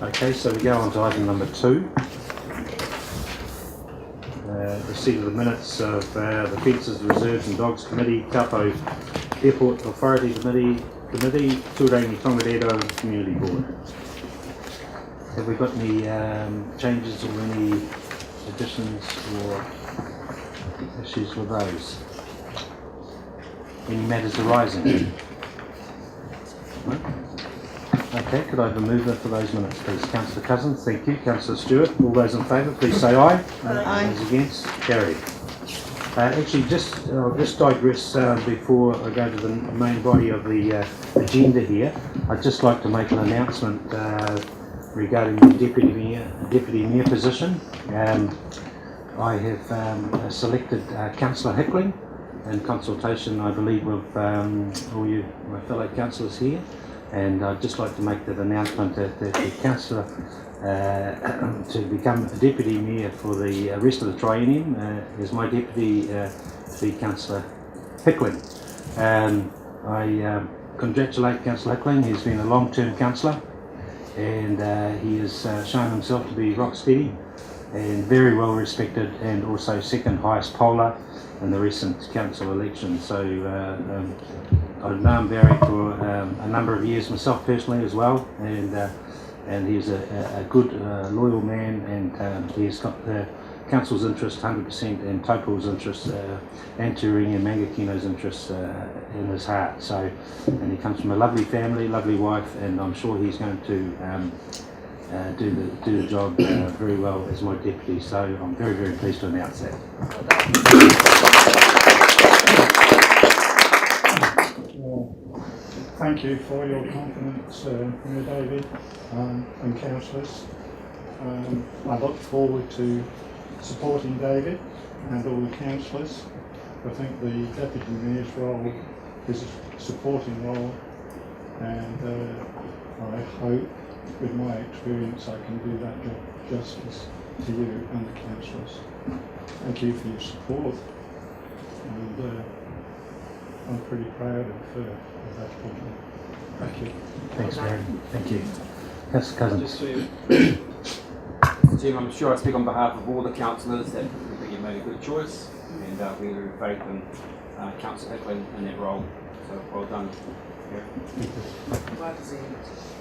Okay, so we go on to item number 2. Receipt of the minutes of the Fences, Reserves and Dogs Committee, Taupo Airport Authority Committee, Turangi-Tongariro and Community Board. Have we got any changes or any additions or issues with those? Any matters arising? No? Okay, could I have a mover for those minutes, please? Councillor Cousins, thank you. Councillor Stewart, all those in favour, please say aye. Aye. Those against, carried. Actually, I'll just digress before I go to the main body of the agenda here. I'd just like to make an announcement regarding the deputy mayor position. I have selected Councillor Hickling in consultation, I believe, with all you, my fellow councillors here. And I'd just like to make that announcement that the councillor to become a deputy mayor for the rest of the triennium is my deputy to be Councillor Hickling. I congratulate Councillor Hickling. He's been a long-term councillor and he has shown himself to be rock steady and very well respected, and also second highest poller in the recent council election. So I've known Barry for a number of years myself personally as well, and he's a good loyal man, and he's got the council's interest 100% and Taupo's interest and Turangi and Mangakino's interest in his heart. So, and he comes from a lovely family, lovely wife, and I'm sure he's going to do the job very well as my deputy. So I'm very, very pleased to announce that. Well, thank you for your confidence, Mayor David and councillors. I look forward to supporting David and all the councillors. I think the deputy mayor's role is a supporting role, and I hope, with my experience, I can do that job justice to you and the councillors. Thank you for your support, and I'm pretty proud of that appointment. Thank you. Thanks, Barry. Thank you. Councillor Cousins. Jim, I'm sure I speak on behalf of all the councillors that we think you've made a good choice, and we have faith in Councillor Hickling in that role. So well done. Yeah.